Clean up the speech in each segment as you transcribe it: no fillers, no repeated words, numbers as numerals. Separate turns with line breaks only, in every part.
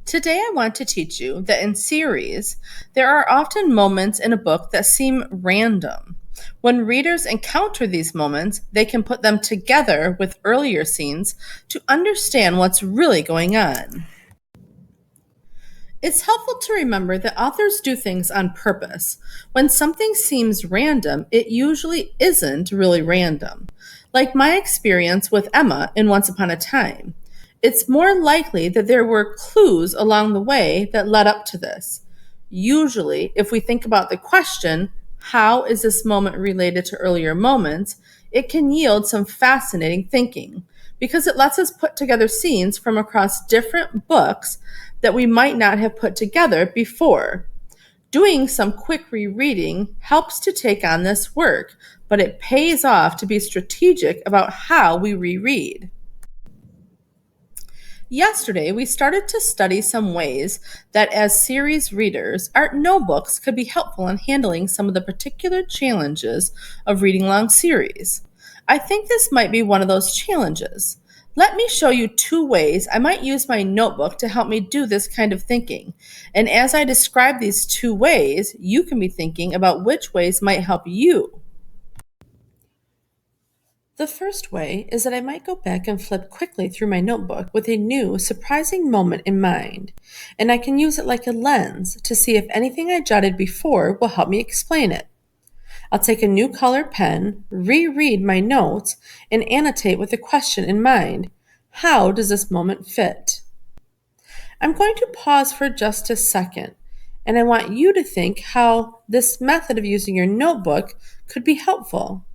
Today, I want to teach you that in series, there are often moments in a book that seem random. When readers encounter these moments, they can put them together with earlier scenes to understand what's really going on. It's helpful to remember that authors do things on purpose. When something seems random, it usually isn't really random. Like my experience with Emma in Once Upon a Time. It's more likely that there were clues along the way that led up to this. Usually, if we think about the question, how is this moment related to earlier moments, it can yield some fascinating thinking because it lets us put together scenes from across different books that we might not have put together before. Doing some quick rereading helps to take on this work, but it pays off to be strategic about how we reread. Yesterday, we started to study some ways that, as series readers, our notebooks could be helpful in handling some of the particular challenges of reading long series. I think this might be one of those challenges. Let me show you two ways I might use my notebook to help me do this kind of thinking. And as I describe these two ways, you can be thinking about which ways might help you. The first way is that I might go back and flip quickly through my notebook with a new, surprising moment in mind, and I can use it like a lens to see if anything I jotted before will help me explain it. I'll take a new colored pen, reread my notes, and annotate with a question in mind. How does this moment fit? I'm going to pause for just a second, and I want you to think how this method of using your notebook could be helpful.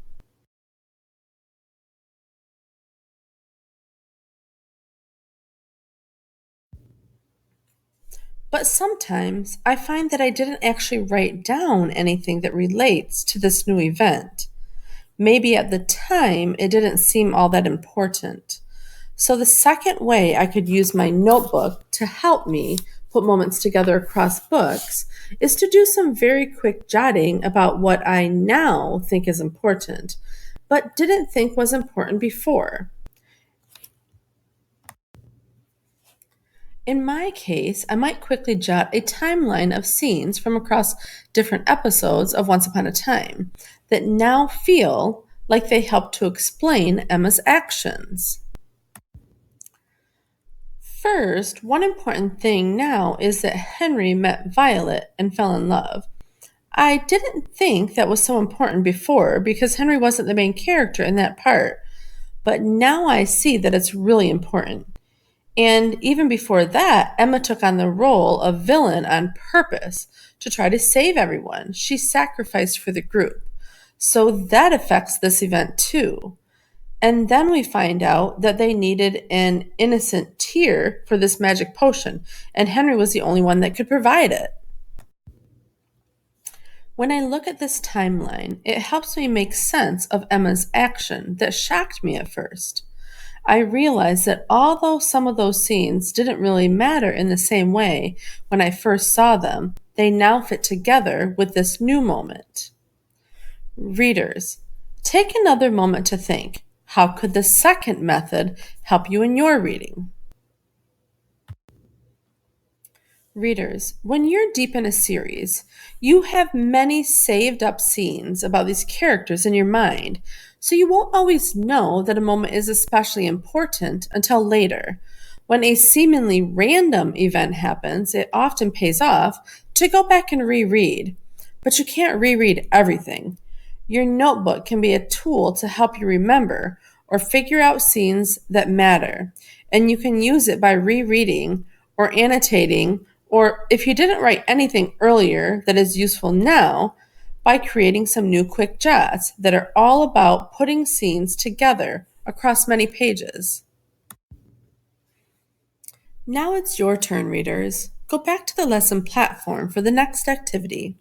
But sometimes I find that I didn't actually write down anything that relates to this new event. Maybe at the time it didn't seem all that important. So, the second way I could use my notebook to help me put moments together across books is to do some very quick jotting about what I now think is important, but didn't think was important before. In my case, I might quickly jot a timeline of scenes from across different episodes of Once Upon a Time that now feel like they help to explain Emma's actions. First, one important thing now is that Henry met Violet and fell in love. I didn't think that was so important before because Henry wasn't the main character in that part, but now I see that it's really important. And even before that, Emma took on the role of villain on purpose to try to save everyone. She sacrificed for the group. So that affects this event too. And then we find out that they needed an innocent tear for this magic potion, and Henry was the only one that could provide it. When I look at this timeline, it helps me make sense of Emma's action that shocked me at first. I realized that although some of those scenes didn't really matter in the same way when I first saw them, they now fit together with this new moment. Readers, take another moment to think, how could the second method help you in your reading? Readers, when you're deep in a series, you have many saved up scenes about these characters in your mind, so you won't always know that a moment is especially important until later. When a seemingly random event happens, it often pays off to go back and reread, but you can't reread everything. Your notebook can be a tool to help you remember or figure out scenes that matter, and you can use it by rereading or annotating, or if you didn't write anything earlier that is useful now, by creating some new quick jots that are all about putting scenes together across many pages. Now it's your turn, readers. Go back to the lesson platform for the next activity.